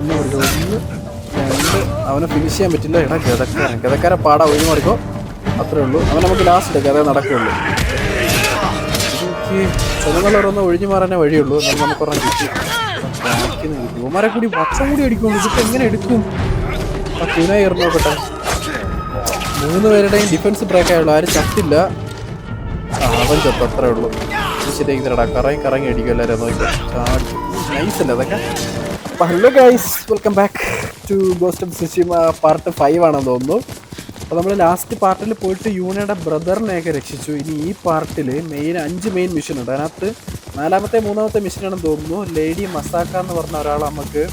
ഒന്ന് രണ്ട് അവനെ ഫിനിഷ് ചെയ്യാൻ പറ്റില്ല. എടാ ഗതക്കാരെ പാടാ ഒഴിഞ്ഞു മാറിക്കോ. അത്രേ ഉള്ളൂ. അവൻ നമുക്ക് ലാസ്റ്റ് എടുക്കാം, അതേ നടക്കുള്ളൂ. എനിക്ക് ചെറുകളൊന്ന് ഒഴിഞ്ഞു മാറാനേ വഴിയുള്ളൂ. നമുക്ക് പറഞ്ഞ കിട്ടി യുവമാരെ കൂടി വക്സം കൂടി അടിക്കുള്ളൂ. ഇതിപ്പോൾ എങ്ങനെ എടുക്കും? കുനായിരുന്നു നോക്കട്ടെ. 3 പേരുടെയും ഡിഫൻസ് ബ്രേക്ക് ആയുള്ളൂ. ആരും ചത്തില്ല. അവൻ ചത്തു, അത്രേ ഉള്ളൂ. ശരിയാക്കി തരടാ. കറങ്ങി അടിക്കും എല്ലാവരും. നോക്കി നൈസ് അല്ലേ അതൊക്കെ. അപ്പോൾ hello guys, welcome back to Ghost of Tsushima part 5 ആണെന്ന് തോന്നുന്നു. അപ്പോൾ നമ്മൾ ലാസ്റ്റ് പാർട്ടിൽ പോയിട്ട് യൂണയുടെ ബ്രദറിനെയൊക്കെ രക്ഷിച്ചു. ഇനി ഈ പാർട്ടിൽ 5 മെയിൻ മിഷൻ ഉണ്ട്. അതിനകത്ത് 4ാമത്തെ 3ാമത്തെ മിഷനാണെന്ന് തോന്നുന്നു. ലേഡി മസാക്ക എന്ന് പറഞ്ഞ ഒരാൾ നമുക്ക്,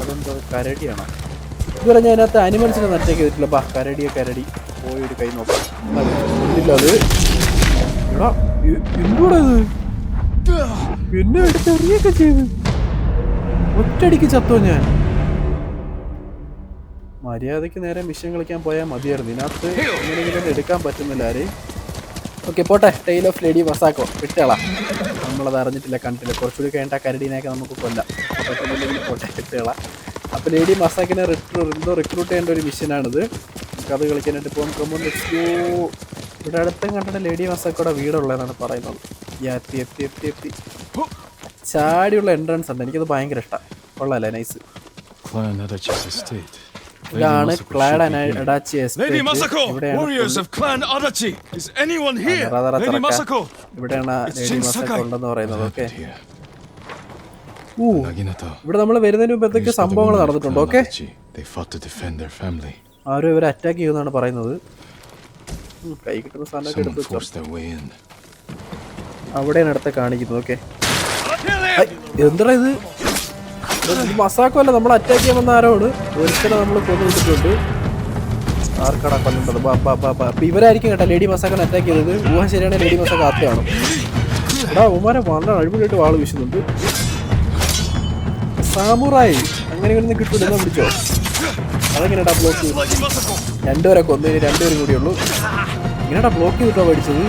അതെന്തോ കരടിയാണോ ഇതുവരെ ഞാൻ അതിനകത്ത് അനിമൽസിനെ നറ്റേക്ക് ചെയ്തിട്ടില്ല. കരടി പോയി ഒരു കൈ നോക്കാം. ഇല്ല അത് എടാ എന്തുകൂടെ ഇത് എന്നെ എടുത്ത് എറിയൊക്കെ ചെയ്ത് ഒറ്റടിക്ക് ചത്തോ. ഞാൻ മര്യാദയ്ക്ക് നേരെ മിഷൻ കളിക്കാൻ പോയാൽ മതിയായിരുന്നു. ഇതിനകത്ത് എങ്ങനെയെങ്കിലും എടുക്കാൻ പറ്റുന്നില്ല ആരെയും. ഓക്കെ പോട്ടെ. ടെയിൽ ഓഫ് ലേഡി മസാക്കോ വിട്ടേളാം. നമ്മളത് അറിഞ്ഞിട്ടില്ല, കണ്ടിട്ടില്ല. കുറച്ചുകൂടി കഴിഞ്ഞിട്ട് ആ കരടീനെയൊക്കെ നമുക്ക് കൊല്ലാം. പറ്റുന്നില്ലെങ്കിൽ പോട്ടെ, വിട്ടേളാം. അപ്പോൾ ലേഡി മസാക്കിനെ റിക്രൂട്ട് ചെയ്യേണ്ട ഒരു മിഷനാണിത്. അത് കളിക്കാനായിട്ട് പോകാൻ കമ്മോൺ ലെറ്റ്സ് ഗോ. ഇവിടെ അടുത്തും കണ്ടിട്ട് ലേഡി മസാക്കോടെ വീടുള്ളതെന്നാണ് പറയുന്നത്. എത്തി ചാടിയുള്ള എൻട്രൻസ് ഉണ്ട്. എനിക്കത് ഭയങ്കര ഇഷ്ടം. കൊള്ളാല്ലേ, നൈസ്. ഇതാണ് ക്ലാൻ അഡാച്ചി എസ്റ്റേറ്റ്. ഇവിടെയാണ് ലേഡി മസാക്കോ ഉണ്ടെന്ന് പറയുന്നത്. ഓക്കെ, ഇവിടെ നമ്മൾ വരുന്നതിന് മുമ്പ് എന്തൊക്കെ സംഭവങ്ങൾ നടന്നിട്ടുണ്ട്. ഓക്കെ, ആരും ഇവരെ അറ്റാക്ക് ചെയ്യുമെന്നാണ് പറയുന്നത്. കൈ കിട്ടുന്ന സാധനമൊക്കെ എടുത്ത് അവിടെയാണ് അടുത്ത കാണിക്കുന്നത്. ഓക്കെ, എന്താ ഇത്? മസാക്കോ അല്ല, നമ്മൾ അറ്റാക്ക് ചെയ്യാൻ വന്ന ആരോട് ഒരിക്കലും നമ്മൾ കൊന്നു വിട്ടിട്ടുണ്ട്. ആർക്കടാ കൊല്ലുന്നത്? അപ്പൊ ഇവരായിരിക്കും കേട്ടോ ലേഡി മസാക്കനെ അറ്റാക്ക് ചെയ്തത്. ഊഹം ശരിയാണ്, ലേഡി മസാക്ക ആത്തെയാണ്. എടാ ഉമാരെ വളരെ അടിപൊളിയായിട്ട് വാള് വീശുന്നുണ്ട്. സാമുറായി അങ്ങനെ ഇവിടുന്ന് കിട്ടൂല. എന്നാ പിടിച്ചോ. അതെങ്ങനെയാ ബ്ലോക്ക് ചെയ്ത്? 2 പേരെ കൊന്നു, 2 പേരും കൂടിയുള്ളൂ. ഇങ്ങനെയാ ബ്ലോക്ക് ചെയ്തിട്ടോ പഠിച്ചത്?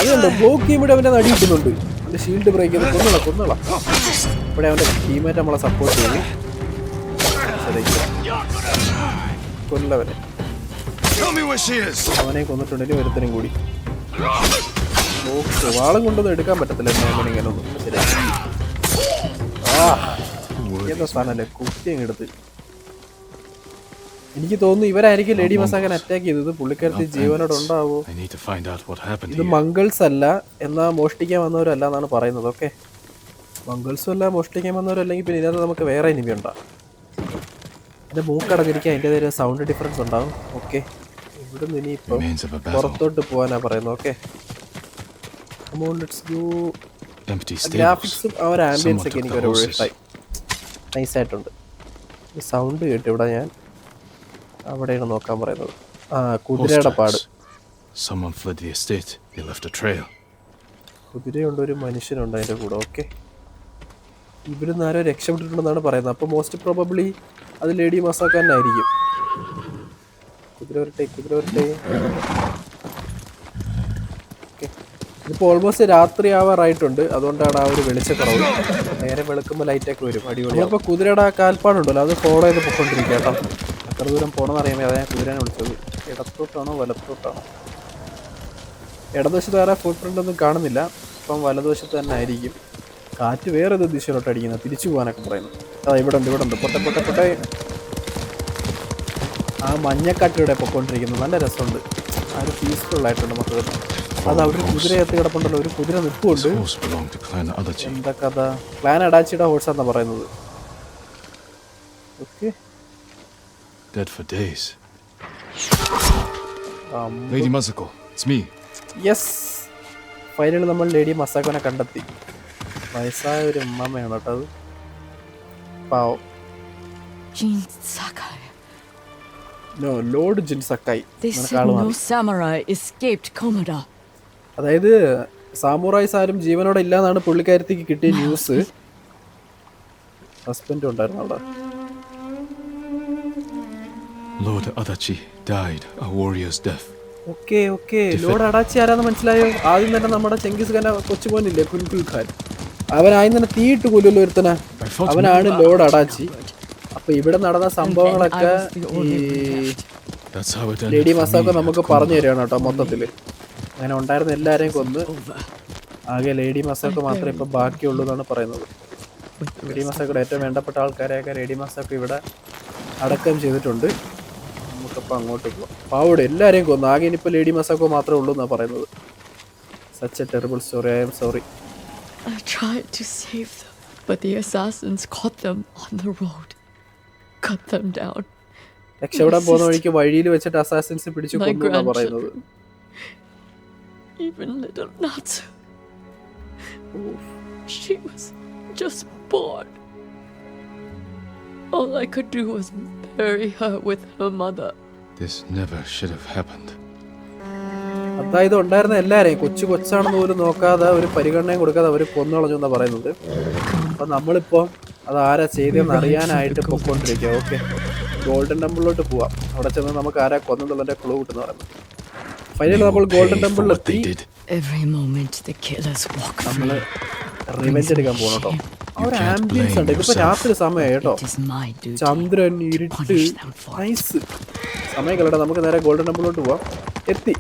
അതുകൊണ്ട് ബ്ലോക്ക് ചെയ്യുമ്പോൾ അവൻ്റെ അടി കിട്ടുന്നുണ്ട്. അവൻ്റെ ഷീൽഡ് ബ്രേക്ക് ചെയ്ത് കൊന്നോളാം. ഇവിടെ അവൻ്റെ ടീമേറ്റ് നമ്മളെ സപ്പോർട്ട് ചെയ്തു. കൊല്ലവനെ അവനെ കൊന്നിട്ടുണ്ടെങ്കിൽ ഒരുത്തനും കൂടി. ബ്ലോക്ക് വാളും കൊണ്ടൊന്നും എടുക്കാൻ പറ്റത്തില്ല. ഇങ്ങനെ ഒന്നും ശരിയാ. എന്താ സാധനല്ലേ കുത്തിയും എടുത്ത്. എനിക്ക് തോന്നുന്നു ഇവരായിരിക്കും ലേഡി മസാക്കനെ അറ്റാക്ക് ചെയ്തത്. പുള്ളിക്കാരത്തി ജീവനോട് ഉണ്ടാവോ? ഇത് മംഗൾസ് അല്ല, എന്നാ മോഷ്ടിക്കാൻ വന്നവരല്ല എന്നാണ് പറയുന്നത്. ഓക്കെ, മംഗൾസും അല്ല, മോഷ്ടിക്കാൻ വന്നവരല്ലെങ്കിൽ പിന്നെ ഇതിനകത്ത് നമുക്ക് വേറെ എനിമി ഉണ്ടാവും. എൻ്റെ മൂക്കടങ്ങിരിക്കാൻ അതിൻ്റെതായ സൗണ്ട് ഡിഫറൻസ് ഉണ്ടാവും. ഓക്കെ, ഇവിടുന്ന് ഇനിയിപ്പം പുറത്തോട്ട് പോകാനാ പറയുന്നത്. ഓക്കെ, ഗ്രാഫിക്സും ആ ഒരു ആംബിയൻസ് ഒക്കെ എനിക്ക് ഒരു ഇഷ്ടമായി. നൈസായിട്ടുണ്ട്. സൗണ്ട് കേട്ടു. ഇവിടെ ഞാൻ അവിടെയാണ് നോക്കാൻ പറയുന്നത്. കുതിരയുടെ പാട്. കുതിരയുണ്ട്, ഒരു മനുഷ്യനുണ്ട് അതിൻ്റെ കൂടെ. ഓക്കെ, ഇവിടുന്ന് ആരോ രക്ഷപ്പെട്ടിട്ടുണ്ടെന്നാണ് പറയുന്നത്. അപ്പോൾ മോസ്റ്റ് പ്രോബബ്ലി അത് ലേഡി മസാക്ക തന്നെ ആയിരിക്കും. കുതിര വരട്ടെ. ഓക്കെ, ഇതിപ്പോൾ ഓൾമോസ്റ്റ് രാത്രി ആവാറായിട്ടുണ്ട്. അതുകൊണ്ടാണ് ആ ഒരു വെളിച്ചക്കുറവ്. നേരെ വെളുക്കുമ്പോൾ ലൈറ്റൊക്കെ വരും. അടിപൊളി. അപ്പോൾ കുതിരയുടെ ആ കാൽപ്പാടുണ്ടല്ലോ, അത് ഫോളോ ചെയ്ത് പൊയ്ക്കൊണ്ടിരിക്കുക കേട്ടോ. എത്ര ദൂരം പോകണമെന്ന് അറിയാമേ അതാ ഞാൻ കുതിരനെ വിളിച്ചത്. ഇടത്തോട്ടാണോ വലത്തോട്ടാണോ? ഇടതുവശത്ത് വേറെ ഫുട് പ്രിൻ്റ് ഒന്നും കാണുന്നില്ല. അപ്പം വലതുവശത്ത് തന്നെ ആയിരിക്കും. കാറ്റ് വേറെ ഏത് ദിശയിലോട്ട് അടിക്കുന്നത്, തിരിച്ചു പോകാനൊക്കെ പറയുന്നു. അതാ ഇവിടെ ഉണ്ട്. പൊട്ടെ. ആ മഞ്ഞക്കാട്ടിലൂടെ പൊയ്ക്കൊണ്ടിരിക്കുന്നത് നല്ല രസമുണ്ട്. ആ ഒരു പീസ്ഫുൾ ആയിട്ടുണ്ട് മൊത്തത്തിൽ. അത് അവിടെ ഒരു കുതിരയത്ത് കിടപ്പുണ്ടല്ലോ, ഒരു കുതിര നിൽപ്പുണ്ട്. എന്താ കഥ? ക്ലാൻ അഡാച്ചിയുടെ ഹോഴ്സാന്നാ പറയുന്നത്. ഓക്കെ, ഫൈനലി നമ്മൾ ലേഡി മസാക്കോനെ കണ്ടെത്തി. വയസ്സായ ഒരു ഉമ്മയാണ് കേട്ടോ അത്. പാവം. ലോർഡ് ജിൻ സക്കായി. അതായത് സാമുറായ്സ് ആരും ജീവനോടെ ഇല്ലാന്നാണ് പുള്ളിക്കാരത്തേക്ക് കിട്ടിയ ന്യൂസ്. ഹസ്ബൻഡ് ഉണ്ടായിരുന്നു അവിടെ. Lord Adachi died a warrior's death. Okay, Lord Adachi ആരാന്ന് മനസ്സിലായോ? ആദ്യം തന്നെ നമ്മുടെ ചെങ്കിസ് ഖാൻ കൊച്ചുപോനില്ലേ, കുൻകുൽ ഖാൻ, അവൻ ആദ്യം തന്നെ തീയിട്ട് കൊല്ലുമല്ലോ ഒരുത്തനെ. thought അവനാണ് ലോഡ് അടാച്ചി. അപ്പൊ ഇവിടെ നടന്ന സംഭവങ്ങളൊക്കെ ഈ that's how it lady ended for മസാക്കോ me നമുക്ക് at പറഞ്ഞു Kumba. തരികയാണ് കേട്ടോ മൊത്തത്തില്. അങ്ങനെ ഉണ്ടായിരുന്ന എല്ലാരെയും കൊന്ന് ആകെ ലേഡി മസാക്കോ മാത്രമേ ഇപ്പൊ ബാക്കിയുള്ളൂ എന്നാണ് പറയുന്നത്. ലേഡി മസാക്കോയുടെ ഏറ്റവും വേണ്ടപ്പെട്ട ആൾക്കാരെയൊക്കെ ലേഡി മസാക്കോ ഇവിടെ അടക്കം ചെയ്തിട്ടുണ്ട്. നമുക്കപ്പോൾ അങ്ങോട്ട് പോവാം. പാവോട് എല്ലാവരെയും കൊന്നു. ആകെ ഇനിയിപ്പോൾ ലേഡി മസാക്കോ മാത്രമേ ഉള്ളൂ എന്നാണ് പറയുന്നത്. Such A terrible story. I am sorry. I tried to save them, but the assassins caught them on the road, cut them down. രക്ഷപ്പെടാൻ പോകുന്ന വഴിക്ക് വഴിയിൽ വെച്ചിട്ട് അസാസിൻസ് പിടിച്ചു കൊന്നു എന്നാണ് പറയുന്നത്. Even little Natsu. She was just born. All I could do was bury her with her mother. This never should have happened. അതായത് ഉണ്ടായിരുന്ന എല്ലാവരെയും കൊച്ചാണെന്ന് പോലും നോക്കാതെ ഒരു പരിഗണനയും കൊടുക്കാതെ അവർ കൊന്നുകളഞ്ഞു എന്നാണ് പറയുന്നത്. അപ്പം നമ്മളിപ്പോൾ അത് ആരാ ചെയ്തതെന്ന് അറിയാനായിട്ട് പൊയ്ക്കൊണ്ടിരിക്കുക. ഓക്കെ, ഗോൾഡൻ ടെമ്പിളിലോട്ട് പോവാം. അവിടെ ചെന്ന് നമുക്ക് ആരാ കൊന്നെന്നുള്ളതിൻ്റെ ക്ലൂ കിട്ടുന്ന പറയുന്നത്. ഫൈനലി നമ്മൾ ഗോൾഡൻ ടെമ്പിളിലെത്തി. നമ്മൾ റിവെഞ്ച് എടുക്കാൻ പോകണം കേട്ടോ. ആ ഒരു ആംബിയൻസ് ഉണ്ട്. ഇതിപ്പോൾ രാത്രി സമയമായി കേട്ടോ. ചന്ദ്രൻ, ഇരുട്ട്, നൈസ് സമയങ്ങളെ. നമുക്ക് നേരെ ഗോൾഡൻ ടെമ്പിളിലോട്ട് പോവാം. എത്തി.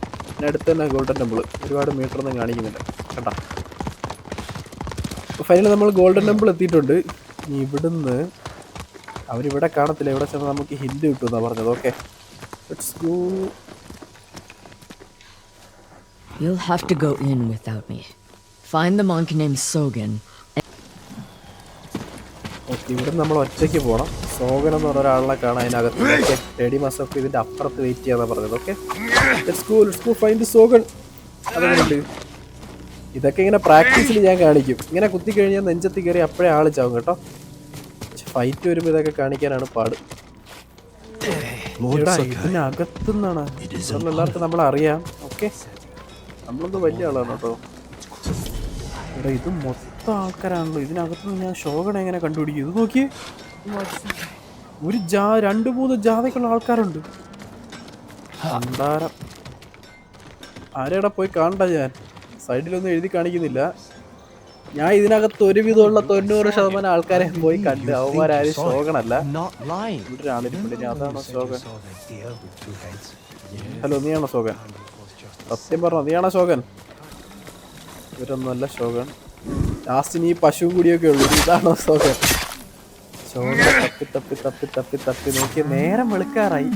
അടുത്ത് തന്നെ ഗോൾഡൻ ടെമ്പിൾ. ഒരുപാട് മീറ്റർ ഒന്നും കാണിക്കുന്നില്ല കേട്ടോ. ഫൈനലി നമ്മൾ ഗോൾഡൻ ടെമ്പിൾ എത്തിയിട്ടുണ്ട്. ഇനി ഇവിടുന്ന് അവരിവിടെ കാണത്തില്ല. ഇവിടെ ചെന്ന് നമുക്ക് ഹിന്ദി കിട്ടുമെന്നാണ് പറഞ്ഞത്. Okay, let's go. You'll have to go in without me. Find the monk named Sogen. Okay, ഇവിടെ നമ്മൾ ഒറ്റയ്ക്ക് പോകണം. സോഗൻ എന്ന് പറഞ്ഞ ഒരാളെ കാണാൻ അതിനകത്ത്. ഓക്കെ, ലേഡി മസാക്കോ ഇതിൻ്റെ അപ്പുറത്ത് വെയിറ്റ് ചെയ്യാന്നാണ് പറഞ്ഞത്. Okay, let's go find Sogen. അതെങ്ങനെയുണ്ട്? ഇതൊക്കെ ഇങ്ങനെ പ്രാക്ടീസിൽ ഞാൻ കാണിക്കും. ഇങ്ങനെ കുത്തി കഴിഞ്ഞാൽ നെഞ്ചത്തി കയറി അപ്പോഴേ ആൾ ചാവും കേട്ടോ. ഫൈറ്റ് വരുമ്പോൾ ഇതൊക്കെ കാണിക്കാനാണ് പാട്. ഇതിനകത്തുനിന്നാണ് എല്ലാവർക്കും നമ്മളറിയാം. ഓക്കെ, നമ്മളൊന്ന് വലിയ ആളാണ് കേട്ടോ. ഇവിടെ ഇത് മൊത്തം ആൾക്കാരാണല്ലോ. ഇതിനകത്തുനിന്ന് ഞാൻ ഷോഗനെ എങ്ങനെ കണ്ടുപിടിക്കും? ഇത് നോക്കിയേ, ഒരു 2-3 ജാതിക്കുള്ള ആൾക്കാരുണ്ട്. അണ്ടാരം ആരെവിടെ പോയി കാണണ്ട. ഞാൻ സൈഡിലൊന്നും എഴുതി കാണിക്കുന്നില്ല. ഞാൻ ഇതിനകത്ത് ഒരുവിധമുള്ള 90% ആൾക്കാരെ പോയി കണ്ട്. അവന്മാരും ഷോഗണല്ല. ഇവിടെ ഒരാളിരിപ്പുണ്ട്. അതാണോ ഷോഗൻ? ഹലോ, നീയാണോ ഷോഗൻ? സത്യം പറഞ്ഞോ, നീയാണോ ഷോഗൻ? ഇവരൊന്നുമല്ല ഷോഗൻ. ലാസ്റ്റിന് ഈ പശുവും കൂടിയൊക്കെ ഉള്ളൂ. ഇതാണോ ഷോഗൻ? ഷോഗൻ തപ്പി തപ്പി തപ്പി തപ്പി തപ്പി നോക്കിയ നേരം വെളുക്കാറായി.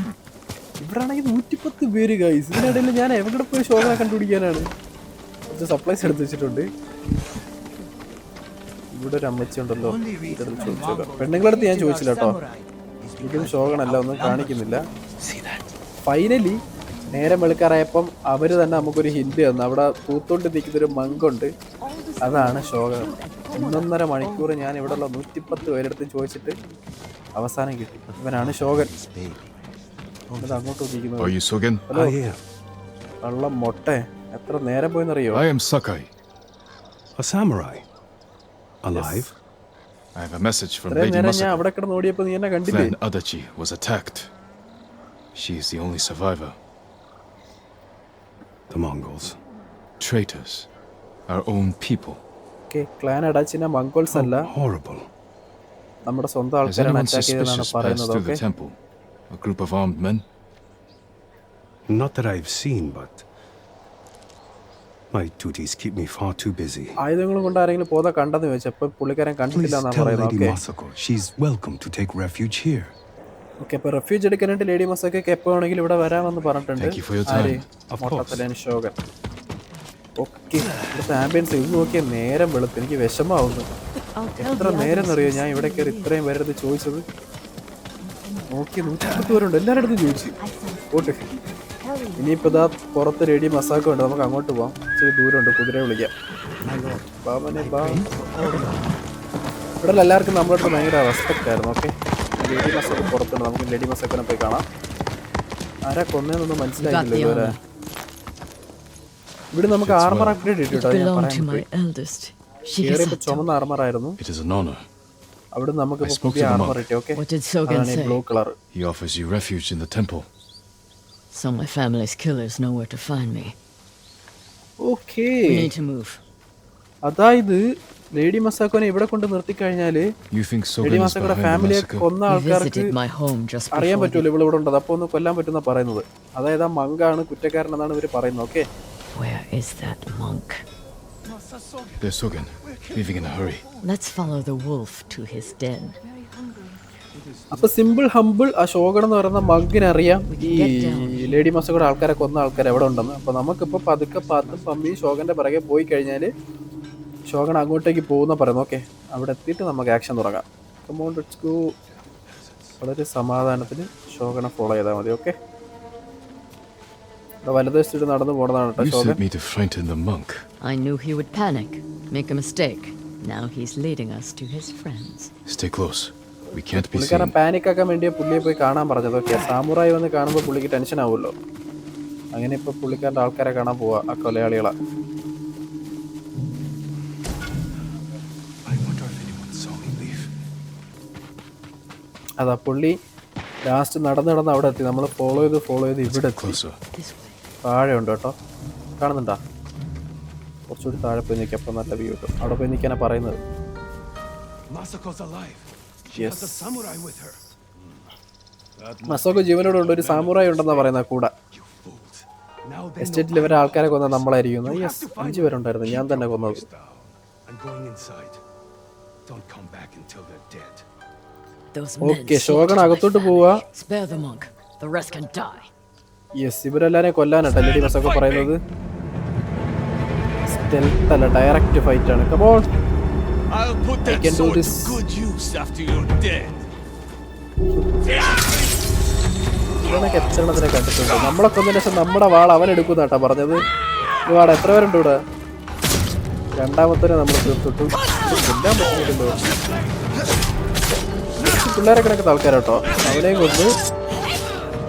ഇവിടെ ആണെങ്കിൽ 110 പേര് ഗൈസ്. ഇതിനിടയിൽ ഞാൻ എവിടെ പോയി ഷോഗനെ കണ്ടുപിടിക്കാനാണ്? കുറച്ച് സപ്ലൈസ് എടുത്ത് വെച്ചിട്ടുണ്ട്. ഇവിടെ ഒരു അമ്മച്ചി ഉണ്ടല്ലോ, ചോദിച്ചോക്കാം. പെണ്ണുങ്ങളടുത്ത് ഞാൻ ചോദിച്ചില്ല കേട്ടോ. എനിക്കൊന്നും ഷോഗണല്ല, ഒന്നും കാണിക്കുന്നില്ല. ഫൈനലി നേരം വെളുക്കാറായപ്പം അവർ തന്നെ നമുക്കൊരു ഹിന്റ് തന്നു. അവിടെ പൂത്തോണ്ട് നിൽക്കുന്നൊരു മങ്കുണ്ട്, അതാണ് ഷോഗൻ. 1.5 മണിക്കൂർ ഞാൻ ഇവിടെയുള്ള 110 പേരെടുത്ത് ചോദിച്ചിട്ട് അവസാനം കിട്ടി. ഇവനാണ് ഷോഗൻ. അങ്ങോട്ട് നോക്കുന്നത്. കള്ളം മൊട്ടെ, എത്ര നേരം പോയെന്നറിയോ? I am Sakai. A samurai. Alive? I have a message from Lady Masako. Clan Adachi was attacked. She is the only survivor. The Mongols. Traitors. Our own people. Okay, Clan Adachi Mongols alla. Horrible. നമ്മുടെ സ്വന്തം ആൾക്കാരാണ് attack ചെയ്തതെന്നാണ് പറയുന്നത്. Okay. Temple. A group of armed men. Not that I've seen, but my duties keep me far too busy. ആയുധങ്ങളും കൊണ്ട് ആരെങ്കിലും പോതാ കണ്ടെന്ന് ചോദിച്ചപ്പോൾ പുള്ളിക്കാരൻ കണ്ടിട്ടില്ല എന്നാണ് പറയുന്നത്. Lady Masako, she's welcome to take refuge here. Okay, അപ്പോൾ റെഫ്യൂജ് എടുക്കാനായിട്ട് ലേഡി മസാക്കോക്ക് എപ്പോൾ വേണമെങ്കിലും ഇവിടെ വരാമെന്ന് പറഞ്ഞിട്ടുണ്ട്. ഷോഗൻ. ഓക്കെ, ഇവിടുത്തെ ആംബിയൻസ് ഇത് നോക്കിയാൽ നേരം വെളുത്ത്. എനിക്ക് വിഷമാവുന്നു. എത്ര നേരം എന്നറിയോ ഞാൻ ഇവിടെ കയറി ഇത്രയും പേരടുത്ത് ചോദിച്ചത്. നോക്കി 110 പേരുണ്ട്. എല്ലാവരുടെ അടുത്തും ചോദിച്ചു. ഓട്ടെ, ഇനിയിപ്പോൾ ഇതാ പുറത്ത് ലേഡി മസാക്കോ ഉണ്ട്. നമുക്ക് അങ്ങോട്ട് പോവാം. ഇച്ചിരി ദൂരമുണ്ട്, കുതിരയെ വിളിക്കാം. ഇവിടെ എല്ലാവർക്കും നമ്മുടെ അടുത്ത് ഭയങ്കര റെസ്പെക്റ്റ് ആയിരുന്നു. ഓക്കെ, ലേഡി മസാക്കോ പുറത്തുണ്ട്. നമുക്ക് ലേഡി മസാക്കോനെ പോയി കാണാം. ആരാ കൊന്നതെന്നൊന്നും മനസ്സിലായില്ല ഇതുവരെ. ഇവിടെ നമുക്ക് ആർമർ അപ്ഗ്രേഡ് കിട്ടും. ചുമന്ന ആർമർ ആയിരുന്നു. അവിടെ നമുക്ക് പുതിയ ആർമർ കിട്ടി. Okay, blue colour. He offers you refuge in the temple. So my family's killers know where to find me. Okay. We need to move. അതായത് ലേഡി മസാക്കോനെ ഇവിടെ കൊണ്ട് നിർത്തിക്കഴിഞ്ഞാല് You think lady Sogen is മസാക്കോയുടെ behind the ഫാമിലിയെ massacre? കൊന്ന He ആൾക്കാർക്ക് visited my home just അറിയാൻ before പറ്റുമല്ലോ ഇവിടെ ഇവിടെ ഉണ്ടത്, അപ്പൊ ഒന്ന് കൊല്ലാൻ പറ്റുന്ന പറയുന്നത്. അതായത് ആ മങ്കാണ് കുറ്റക്കാരനെന്നാണ് ഇവർ പറയുന്നത്. Okay, Where is that monk? There's Sogen, leaving in a hurry. Let's follow the wolf to his den. അപ്പൊ സിമ്പിൾ ഹമ്പിൾ ആ ഷോഗൺ എന്ന് പറയുന്ന മങ്കിനറിയാം ഈ ലേഡി മസാക്കോയുടെ ആൾക്കാരെ കൊന്ന ആൾക്കാർ എവിടെ ഉണ്ടെന്ന്. അപ്പൊ നമുക്കിപ്പോ പതുക്കെ പാത്തും പമ്മി ഷോഗന്റെ പിറകെ പോയി കഴിഞ്ഞാല് ഷോഗൺ അങ്ങോട്ടേക്ക് പോകുന്ന പറയുന്നു. ഓക്കെ, അവിടെ എത്തിയിട്ട് നമുക്ക് ആക്ഷൻ തുടങ്ങാം. Come on let's go. വളരെ സമാധാനത്തിന് ഷോഗനെ ഫോളോ ചെയ്താൽ മതി. ഓക്കെ, വലതുവശത്ത് നടന്നു പോണതാണ് കേട്ടോ You Shogun. sent me to frighten the monk. I knew he would panic, make a mistake. Now he's leading us to his friends. Stay close. We can't be പുള്ളിക്കാരൻ seen. Panic ആക്കാൻ വേണ്ടിയാ പുള്ളിയെ പോയി കാണാൻ പറഞ്ഞത്. ഓക്കെ, സാമുറായി വന്ന് കാണുമ്പോൾ പുള്ളിക്ക് ടെൻഷൻ ആവുമല്ലോ. അങ്ങനെ ഇപ്പൊ പുള്ളിക്കാരൻ്റെ ആൾക്കാരെ കാണാൻ പോവാ, ആ കൊലയാളികളാ. I wonder if anyone saw me leave. അതാ പുള്ളി ലാസ്റ്റ് നടന്ന് അവിടെ എത്തി. നമ്മൾ ഫോളോ ചെയ്ത് ഇവിടെ എത്തി. Closer. This way. താഴെ ഉണ്ട് കേട്ടോ, കാണുന്നുണ്ടാ? കുറച്ചുകൂടി താഴെ പോയി നിൽക്കാം, അപ്പം നല്ല വ്യൂ കിട്ടും. അവിടെ പോയി നിൽക്കാനാ പറയുന്നത്. Masako's alive. She Yes. has a samurai with her. മസോക്ക് ജീവനോട് ഉണ്ട്, ഒരു സാമുറായി ഉണ്ടെന്നാ പറയുന്നത് കൂടെ. You fools. Now they എസ്റ്റേറ്റിൽ ഇവരെ ആൾക്കാരെ കൊന്ന നമ്മളായിരിക്കും. യെസ്, 5 പേരുണ്ടായിരുന്നു, ഞാൻ തന്നെ കൊന്നത്. I'm going inside. Don't come back until they're dead. Those men Okay, slaughtered Shogun my അകത്തോട്ട് family. പോവാ. Spare the monk. The rest can die. Yes, ഇവരെല്ലാരെയും കൊല്ലാനട്ടോ ലേഡി മസോക്ക് പറയുന്നത്. സ്റ്റെൽത്ത് അല്ല, ഡയറക്റ്റ് ഫൈറ്റ് ആണ്. Come on, I'll put I that can do sword this. to good use after you're dead. ഇവനൊക്കെ എച്ചണത്തിനെ കണ്ടിട്ടുണ്ട്. നമ്മളെ കൊന്നതിന് ശേഷം നമ്മുടെ വാൾ അവൻ എടുക്കുന്നാട്ടാ പറഞ്ഞത്. ഈ വാൾ എത്ര പേരുണ്ട് ഇവിടെ? രണ്ടാമത്തെ നമ്മൾ തീർത്തിട്ടു. കൊല്ലാൻ പറ്റുന്നില്ലല്ലോ. പിള്ളേരെ കിടക്കുന്ന ആൾക്കാരോട്ടോ, അവനെയും കൊണ്ട്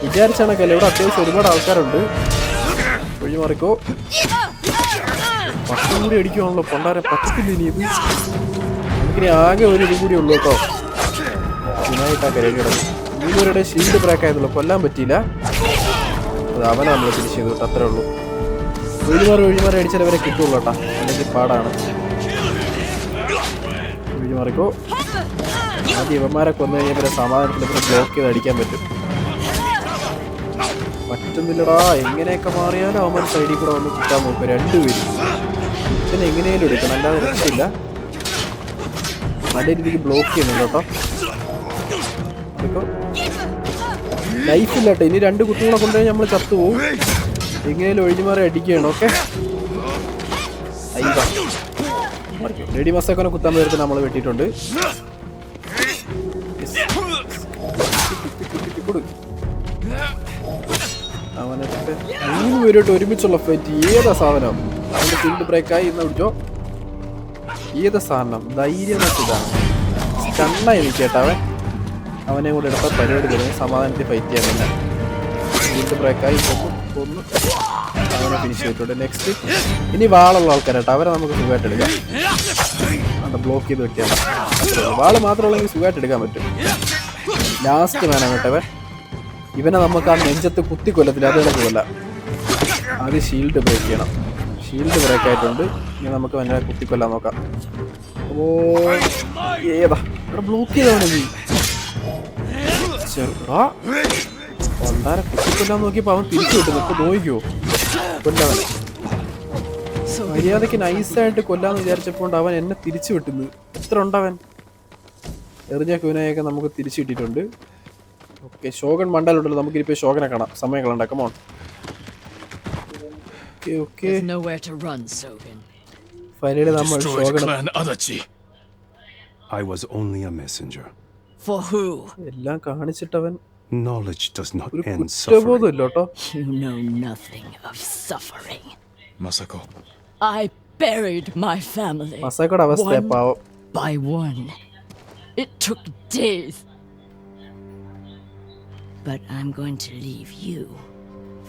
വിചാരിച്ചാണൊക്കെയല്ലേ. ഇവിടെ അത്യാവശ്യം ഒരുപാട് ആൾക്കാരുണ്ട്. ഒഴിമാറിക്കോ, പത്തും കൂടി അടിക്കുവാണല്ലോ. പൊണ്ടാരെ പറ്റത്തില്ല ഇനി ഇത്. നമുക്കിനി ആകെ ഒരു ഇതും കൂടി ഉള്ളൂ കേട്ടോ. ഇതിനായിട്ടാ കരയിൽ കിടന്നു. 3 പേരുടെ ഷീൽഡ് ബ്രേക്ക് ആയതുള്ളൂ, കൊല്ലാൻ പറ്റിയില്ല. അത് അവനെ നമ്മൾ ഫിനിഷ് ചെയ്തു കേട്ടോ, അത്രേ ഉള്ളൂ. ഒഴിമാറി അടിച്ചാൽ അവരെ കിട്ടുള്ളൂ കേട്ടോ, അല്ലെങ്കിൽ പാടാണ്. ഒഴിമാറിക്കോ. ആദ്യം ഇവന്മാരെ കൊന്നു കഴിഞ്ഞാൽ പിന്നെ സമാധാനത്തിൽ ഇവരെ ബ്ലോക്ക് ചെയ്ത് അടിക്കാൻ പറ്റും. പറ്റുന്നില്ലടാ, എങ്ങനെയൊക്കെ മാറിയാലും അവന്മാർ സൈഡിൽ കൂടെ വന്ന് കിട്ടാൻ നോക്കും. 2 പേര് പിന്നെ എങ്ങനെയും എടുക്കണം, അല്ലാതെ രക്ഷയില്ല. നല്ല രീതിക്ക് ബ്ലോക്ക് ചെയ്യുന്നുണ്ട് കേട്ടോ. ലൈഫില്ല കേട്ടോ, ഇനി 2 കുട്ടികളെ കൊണ്ടുപോയി നമ്മൾ ചത്തുപോകും. എങ്ങനെയും ഒഴിഞ്ഞുമാറി അടിക്കുകയാണ്. ഓക്കെ, ലേഡി മസാക്കോനെ കുത്താൻ നേരത്തെ നമ്മൾ വെട്ടിയിട്ടുണ്ട്. അവനൊക്കെ 3 പേരോട്ട് ഒരുമിച്ചുള്ള ഫൈറ്റ്. ഏതാ സാധനം? അവൻ്റെ ഫീൽഡ് ബ്രേക്കായി എന്ന് വിളിച്ചോ. ഏതാ സാധനം? ധൈര്യം ഇതാണ്. കണ്ണായി നിൽക്കേട്ടാവൻ. അവനെ കൂടെ എടുത്താൽ പരിപാടി തരുന്നത് സമാധാനത്തിൽ ഫൈറ്റ് ചെയ്യാൻ തന്നെ. ഫീൽഡ് ബ്രേക്കായി കൊന്നു അവനെ ഫിനിഷ് ചെയ്തിട്ടുണ്ട്. നെക്സ്റ്റ് ഇനി വാളുള്ള ആൾക്കാരാട്ടോ, അവരെ നമുക്ക് സുഖമായിട്ട് എടുക്കാം. അവിടെ ബ്ലോക്ക് ചെയ്ത് വെക്കാം. വാള് മാത്രമുള്ളെങ്കിൽ സുഖമായിട്ട് എടുക്കാൻ പറ്റും. ലാസ്റ്റ് വേണം കേട്ടവൻ. ഇവനെ നമുക്ക് ആ നെഞ്ചത്ത് കുത്തി കൊല്ലത്തില്ല, അതുപോലെ കൊല്ലാം. ആദ്യം ഷീൽഡ് ബ്രേക്ക് ചെയ്യണം. ഷീൽഡ് ബ്രേക്ക് ആയിട്ടുണ്ട്. ഇനി നമുക്ക് അവനെ കുത്തിക്കൊല്ലാൻ നോക്കാം. ഓ ഏതാ ഇവിടെ ബ്ലോക്ക് ചെയ്തവനെ നീ ചെറുതാ. കൊണ്ടാരെ കുത്തിക്കൊല്ലാൻ നോക്കിയപ്പോൾ അവൻ തിരിച്ചു വിട്ടു. നമുക്ക് നോക്കിയോ കൊല്ലവനെ. മര്യാദയ്ക്ക് നൈസായിട്ട് കൊല്ലാന്ന് വിചാരിച്ചപ്പോൾ അവൻ എന്നെ തിരിച്ചു വിട്ടുന്നു. എത്ര ഉണ്ടവൻ? എറിഞ്ഞ കുനായൊക്കെ നമുക്ക് തിരിച്ചു കിട്ടിയിട്ടുണ്ട്. ഓക്കെ, ഷോഗൺ മണ്ടാലുണ്ടല്ലോ. നമുക്കിപ്പോൾ ഷോഗനെ കാണാം, സമയം കളണ്ട. Come on. Okay, There's nowhere to run, Sogen. Finally നമ്മൾ Destroyed shogun Clan Adachi. I was only a messenger. For who? എല്ലാം കാണിച്ചിട്ടവൻ Knowledge does not ഒരു end suffering. കുറ്റബോധം ഇല്ല കേട്ടോ. You know nothing of suffering. Masako. I buried my family. മസാക്കോടെ അവസ്ഥ one പാവം. by one. It took days. But I'm going to leave you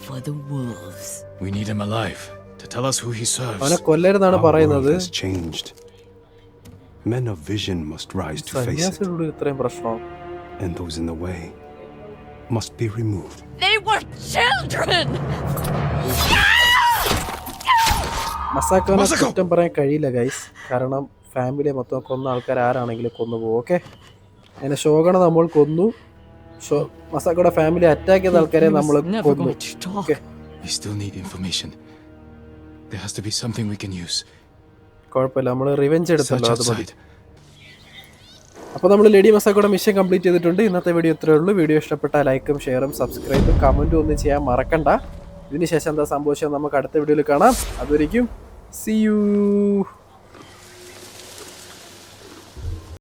for the wolves. We need him alive to tell us who he serves. അവനെ കൊല്ലരുതാണ് Our world പറയുന്നത്. has changed. Men of vision must rise to face it, സന്യാസിയോട് ഇത്രയും പ്രശ്നം. and those in the way must be removed. They were children! മസാക്കോനെ മസാക്കോ! കുറ്റം പറയാൻ കഴിയില്ല guys. കാരണം ഫാമിലിയെ മൊത്തം കൊന്ന ആൾക്കാർ ആരാണെങ്കിലും കൊന്നുപോകും. ഓക്കെ, അങ്ങനെ ഷോഗണെ നമ്മൾ കൊന്നു. മസാക്കോടെ ഫാമിലി അറ്റാക്ക് ചെയ്ത ആൾക്കാരെ നമ്മൾ കൊന്നു. Okay, We still need information. There has to be something we can use. കുഴപ്പമില്ല, നമ്മൾ റിവെഞ്ച് എടുത്തല്ലോ, Search അത് മതി. outside. അപ്പോൾ നമ്മൾ ലേഡി മസാക്കോടെ മിഷൻ കംപ്ലീറ്റ് ചെയ്തിട്ടുണ്ട്. ഇന്നത്തെ വീഡിയോ ഇത്രയേ ഉള്ളൂ. വീഡിയോ ഇഷ്ടപ്പെട്ടാൽ ലൈക്കും ഷെയറും സബ്സ്ക്രൈബും കമൻറ്റും ഒന്നും ചെയ്യാൻ മറക്കണ്ട. ഇതിന് ശേഷം എന്താ സംഭവിച്ചത് നമുക്ക് അടുത്ത വീഡിയോയിൽ കാണാം. അതുവരെയ്ക്കും see you.